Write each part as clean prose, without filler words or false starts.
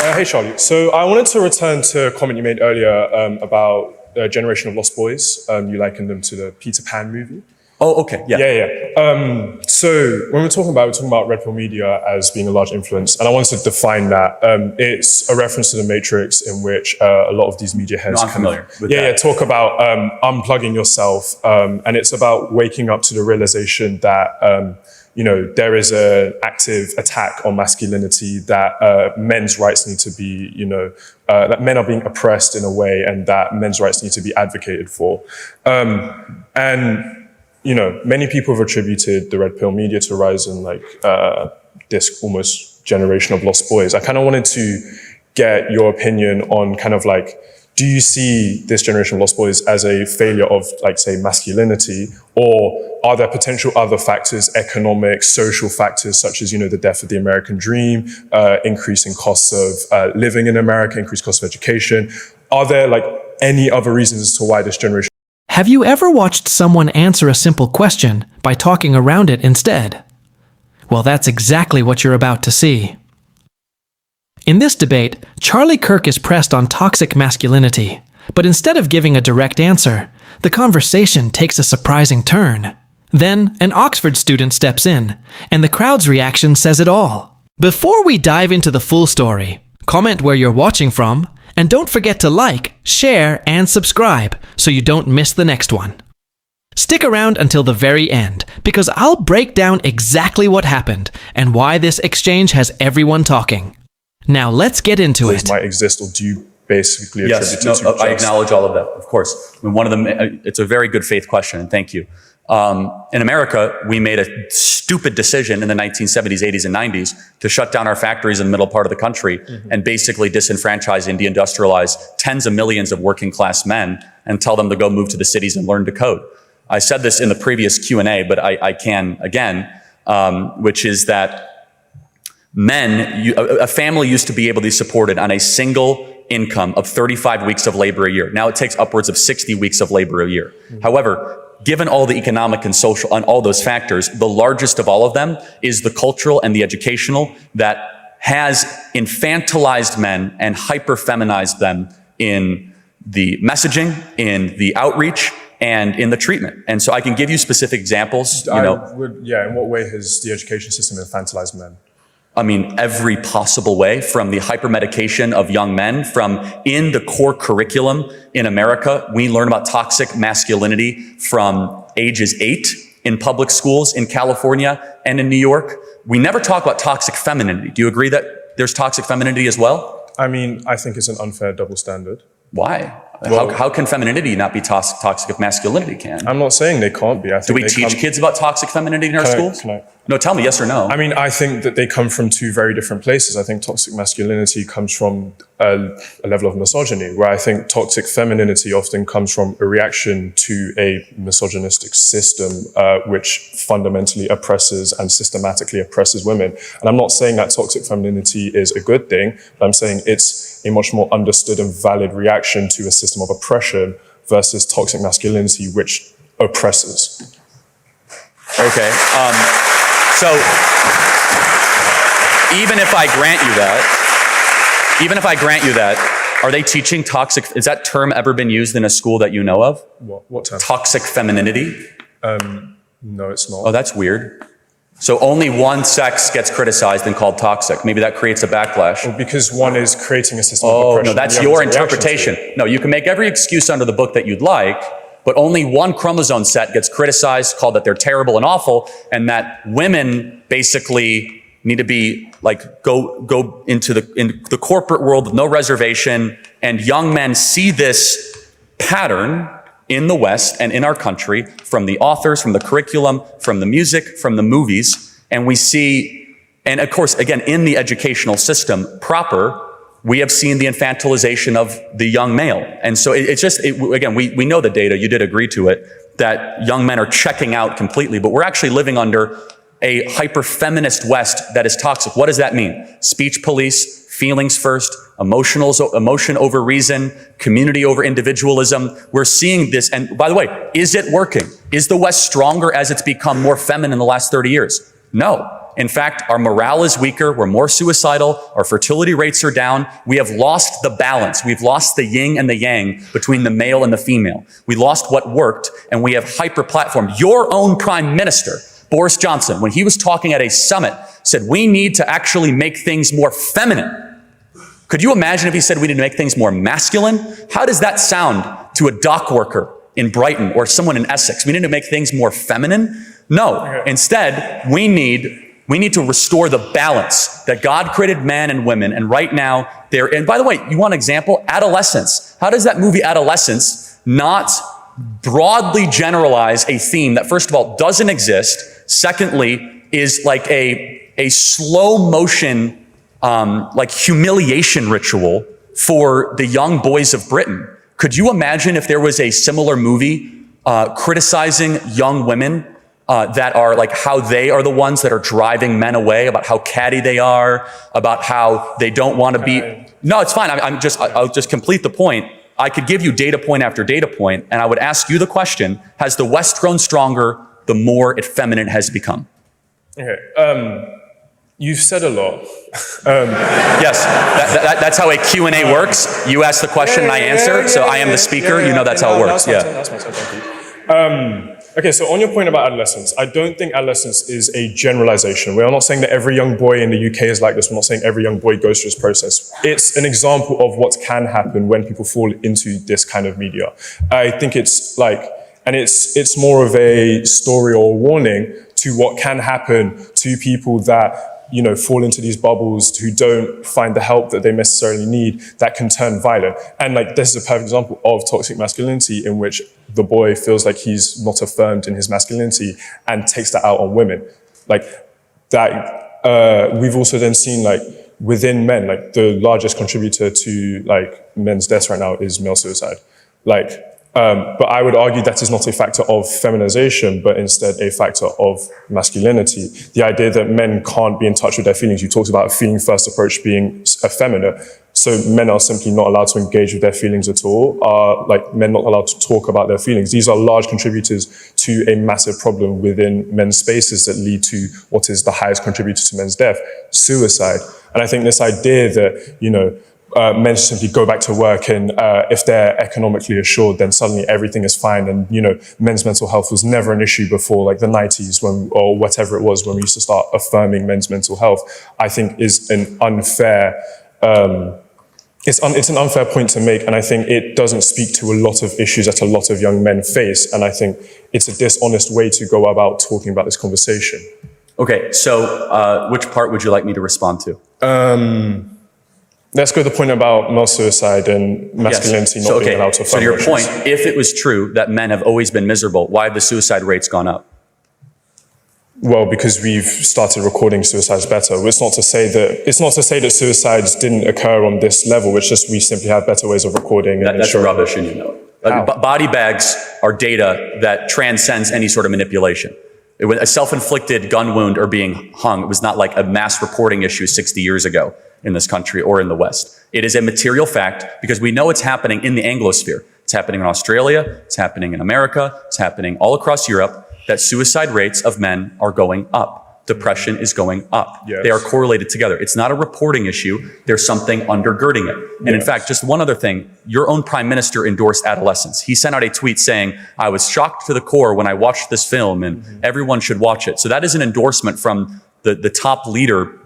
Hey, Charlie. So I wanted to return to a comment you made earlier about a generation of lost boys. You likened them to the Peter Pan movie. Oh, okay. Yeah. So when we're talking about Red Pill media as being a large influence, and I wanted to define that. It's a reference to the Matrix, in which a lot of these media heads talk about unplugging yourself, and it's about waking up to the realization that there is an active attack on masculinity, that men's rights need to be, that men are being oppressed in a way, and that men's rights need to be advocated for. Many people have attributed the Red Pill media to rise in this almost generation of lost boys. I kind of wanted to get your opinion on do you see this generation of lost boys as a failure of, say, masculinity, or are there potential other factors, economic, social factors, such as, the death of the American dream, increasing costs of living in America, increased costs of education? Are there any other reasons as to why this generation? Have you ever watched someone answer a simple question by talking around it instead? Well, that's exactly what you're about to see. In this debate, Charlie Kirk is pressed on toxic masculinity, but instead of giving a direct answer, the conversation takes a surprising turn. Then, an Oxford student steps in, and the crowd's reaction says it all. Before we dive into the full story, comment where you're watching from, and don't forget to like, share, and subscribe so you don't miss the next one. Stick around until the very end, because I'll break down exactly what happened and why this exchange has everyone talking. Now let's get into it. Might exist, or do you basically attribute it to I acknowledge all of that, of course. I mean, one of them, it's a very good faith question, and thank you. In America, we made a stupid decision in the 1970s, 80s, and 90s to shut down our factories in the middle part of the country and basically disenfranchise and deindustrialize tens of millions of working class men and tell them to go move to the cities and learn to code. I said this in the previous Q&A, but I can again, which is that a family used to be able to be supported on a single income of 35 weeks of labor a year. Now it takes upwards of 60 weeks of labor a year. However, given all the economic and social and all those factors, the largest of all of them is the cultural and the educational that has infantilized men and hyper-feminized them in the messaging, in the outreach, and in the treatment. And so I can give you specific examples. In what way has the education system infantilized men? I mean, every possible way, from the hypermedication of young men, from in the core curriculum in America, we learn about toxic masculinity from ages 8 in public schools in California and in New York. We never talk about toxic femininity. Do you agree that there's toxic femininity as well? I mean, I think it's an unfair double standard. Why? Well, how can femininity not be toxic if masculinity can? I'm not saying they can't be. Do we teach kids about toxic femininity in our schools? No, tell me yes or no. I mean, I think that they come from two very different places. I think toxic masculinity comes from a level of misogyny, where I think toxic femininity often comes from a reaction to a misogynistic system, which fundamentally oppresses and systematically oppresses women. And I'm not saying that toxic femininity is a good thing, but I'm saying it's a much more understood and valid reaction to a system of oppression versus toxic masculinity, which oppresses. Okay. So even if I grant you that, are they teaching toxic? Is that term ever been used in a school that you know of? What term? Toxic femininity? No, it's not. Oh, that's weird. So only one sex gets criticized and called toxic. Maybe that creates a backlash. Well, because one is creating a system of oppression. Oh, no, that's your interpretation. No, you can make every excuse under the book that you'd like, but only one chromosome set gets criticized, called that they're terrible and awful, and that women basically need to be go into the corporate world with no reservation, and young men see this pattern in the West and in our country from the authors, from the curriculum, from the music, from the movies, and we see, and of course, again, in the educational system proper, we have seen the infantilization of the young male. And so again, we know the data, you did agree to it, that young men are checking out completely, but we're actually living under a hyper-feminist West that is toxic. What does that mean? Speech police, feelings first, emotion over reason, community over individualism. We're seeing this, and by the way, is it working? Is the West stronger as it's become more feminine in the last 30 years? No. In fact, our morale is weaker. We're more suicidal. Our fertility rates are down. We have lost the balance. We've lost the yin and the yang between the male and the female. We lost what worked, and we have hyper-platformed. Your own prime minister, Boris Johnson, when he was talking at a summit, said we need to actually make things more feminine. Could you imagine if he said we need to make things more masculine? How does that sound to a dock worker in Brighton or someone in Essex? We need to make things more feminine? No. Instead, we need to restore the balance that God created man and women. And right now, and by the way, you want an example? Adolescence. How does that movie Adolescence not broadly generalize a theme that, first of all, doesn't exist, secondly, is like a slow motion, like humiliation ritual for the young boys of Britain? Could you imagine if there was a similar movie criticizing young women that are like how they are the ones that are driving men away, about how catty they are, about how they don't want to be. No, it's fine. I'll just complete the point. I could give you data point after data point, and I would ask you the question: has the West grown stronger the more effeminate has become? Okay. You've said a lot. Yes, that's how a Q&A works. You ask the question and I answer, so I am the speaker. You know that's how it works. That's my turn, thank you. Okay, so on your point about adolescence, I don't think adolescence is a generalization. We're not saying that every young boy in the UK is like this. We're not saying every young boy goes through this process. It's an example of what can happen when people fall into this kind of media. I think it's like, and it's more of a story or a warning to what can happen to people that, you know, fall into these bubbles, who don't find the help that they necessarily need, that can turn violent. And like, this is a perfect example of toxic masculinity, in which the boy feels like he's not affirmed in his masculinity and takes that out on women. Like that, we've also then seen, like, within men, like the largest contributor to like men's deaths right now is male suicide. Like, but I would argue that is not a factor of feminization, but instead a factor of masculinity. The idea that men can't be in touch with their feelings. You talked about a feeling first approach being effeminate. So men are simply not allowed to engage with their feelings at all. Like, men not allowed to talk about their feelings. These are large contributors to a massive problem within men's spaces that lead to what is the highest contributor to men's death, suicide. And I think this idea that, you know, men simply go back to work, and if they're economically assured, then suddenly everything is fine. And, you know, men's mental health was never an issue before, like the 90s, or whatever it was, when we used to start affirming men's mental health, I think is an unfair, it's an unfair point to make. And I think it doesn't speak to a lot of issues that a lot of young men face. And I think it's a dishonest way to go about talking about this conversation. Okay, so which part would you like me to respond to? Let's go to the point about male suicide and masculinity not being allowed to affirm. So to your point, if it was true that men have always been miserable, why have the suicide rates gone up? Well, because we've started recording suicides better. It's not to say that suicides didn't occur on this level. It's just we simply have better ways of recording. That's rubbish, and you know. Body bags are data that transcends any sort of manipulation. A self-inflicted gun wound or being hung, it was not like a mass reporting issue 60 years ago in this country or in the West. It is a material fact because we know it's happening in the Anglosphere. It's happening in Australia, it's happening in America, it's happening all across Europe, that suicide rates of men are going up. Depression is going up. Yes. They are correlated together. It's not a reporting issue. There's something undergirding it. And in fact, just one other thing, your own prime minister endorsed adolescence. He sent out a tweet saying, I was shocked to the core when I watched this film, and everyone should watch it. So that is an endorsement from the top leader,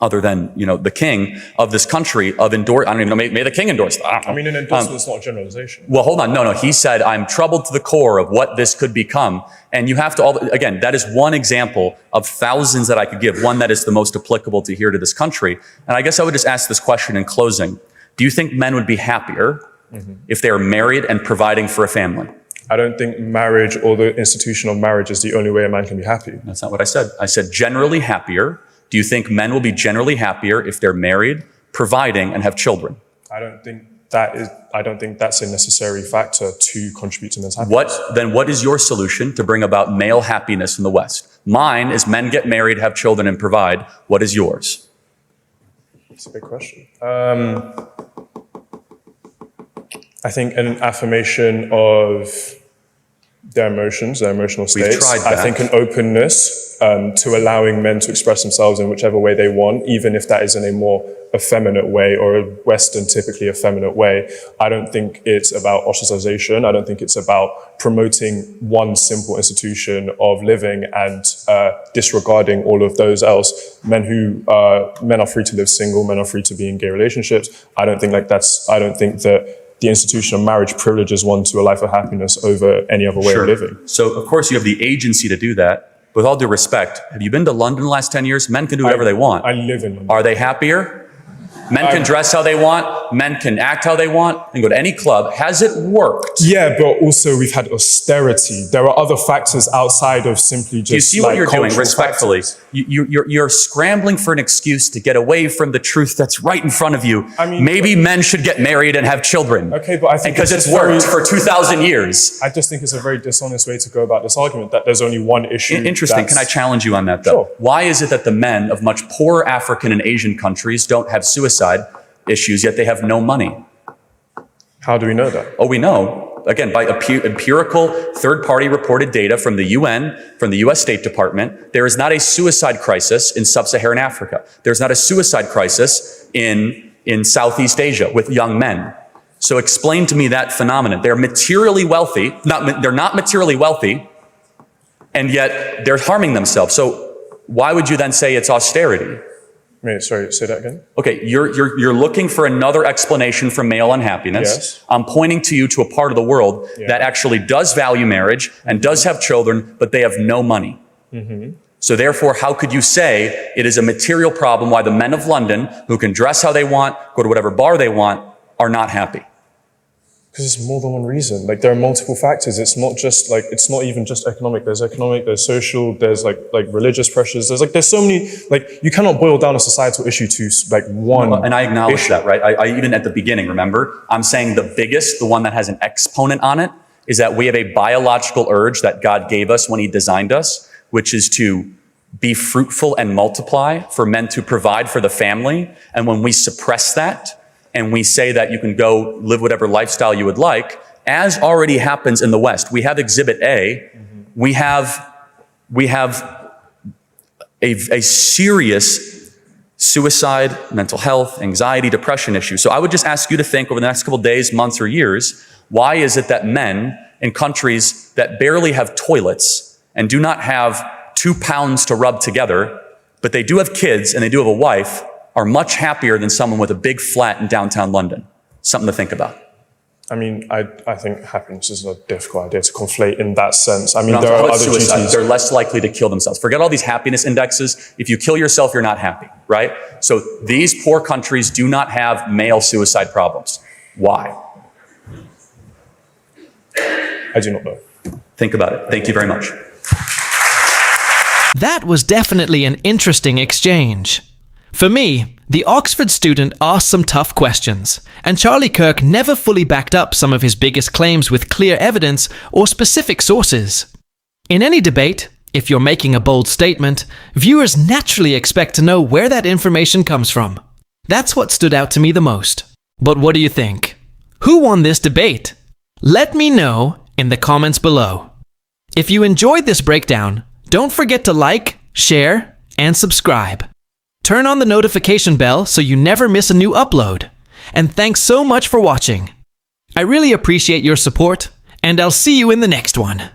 other than, you know, the king of this country, of endorse. I don't even know, may the king endorse that. I mean, an endorsement is not a generalization. Well, hold on. No. He said, I'm troubled to the core of what this could become. And you have to, again, that is one example of thousands that I could give, one that is the most applicable to here to this country. And I guess I would just ask this question in closing. Do you think men would be happier if they are married and providing for a family? I don't think marriage or the institution of marriage is the only way a man can be happy. That's not what I said. I said generally happier. Do you think men will be generally happier if they're married, providing, and have children? I don't think that's a necessary factor to contribute to men's happiness. What is your solution to bring about male happiness in the West? Mine is men get married, have children, and provide. What is yours? It's a big question. I think an affirmation of their emotions, their emotional We've states. tried I that. think an openness to allowing men to express themselves in whichever way they want, even if that is in a more effeminate way or a Western, typically effeminate way. I don't think it's about ostracization. I don't think it's about promoting one simple institution of living and disregarding all of those else. Men are free to live single, men are free to be in gay relationships. I don't think that the institution of marriage privileges one to a life of happiness over any other way of living. So, of course, you have the agency to do that. With all due respect, have you been to London the last 10 years? Men can do whatever they want. I live in London. Are they happier? Men can dress how they want. Men can act how they want and go to any club. Has it worked? Yeah, but also we've had austerity. There are other factors outside of simply just Do you see what you're doing, cultural respectfully? factors. You're scrambling for an excuse to get away from the truth that's right in front of you. I mean, maybe men should get married and have children. Okay, but I think because it's worked for 2,000 years. I just think it's a very dishonest way to go about this argument, that there's only one issue. Interesting. Can I challenge you on that, though? Sure. Why is it that the men of much poorer African and Asian countries don't have suicide issues, yet they have no money? How do we know that? Oh, we know, again, by empirical third-party reported data from the UN, from the US State Department, there is not a suicide crisis in sub-Saharan Africa. There's not a suicide crisis in Southeast Asia with young men. So explain to me that phenomenon. They're materially wealthy, they're not materially wealthy, and yet they're harming themselves. So why would you then say it's austerity? Wait, sorry, say that again? Okay, you're looking for another explanation for male unhappiness. Yes. I'm pointing to you to a part of the world that actually does value marriage and does have children, but they have no money. So therefore, how could you say it is a material problem why the men of London, who can dress how they want, go to whatever bar they want, are not happy? Because it's more than one reason. Like, there are multiple factors. It's not even just economic. There's economic, there's social, there's like religious pressures. There's so many, you cannot boil down a societal issue to one. And I acknowledge issue. that, right? I even at the beginning, remember, I'm saying the biggest, the one that has an exponent on it, is that we have a biological urge that God gave us when he designed us, which is to be fruitful and multiply, for men to provide for the family. And when we suppress that, and we say that you can go live whatever lifestyle you would like, as already happens in the West. We have Exhibit A. We have a serious suicide, mental health, anxiety, depression issue. So I would just ask you to think over the next couple of days, months, or years, why is it that men in countries that barely have toilets and do not have 2 pounds to rub together, but they do have kids and they do have a wife, are much happier than someone with a big flat in downtown London? Something to think about. I mean, I think happiness is a difficult idea to conflate in that sense. I mean, No, there are other suicide. duties. They're less likely to kill themselves. Forget all these happiness indexes. If you kill yourself, you're not happy, right? So these poor countries do not have male suicide problems. Why? I do not know. Think about it. Thank you very much. That was definitely an interesting exchange. For me, the Oxford student asked some tough questions, and Charlie Kirk never fully backed up some of his biggest claims with clear evidence or specific sources. In any debate, if you're making a bold statement, viewers naturally expect to know where that information comes from. That's what stood out to me the most. But what do you think? Who won this debate? Let me know in the comments below. If you enjoyed this breakdown, don't forget to like, share, and subscribe. Turn on the notification bell so you never miss a new upload. And thanks so much for watching. I really appreciate your support, and I'll see you in the next one.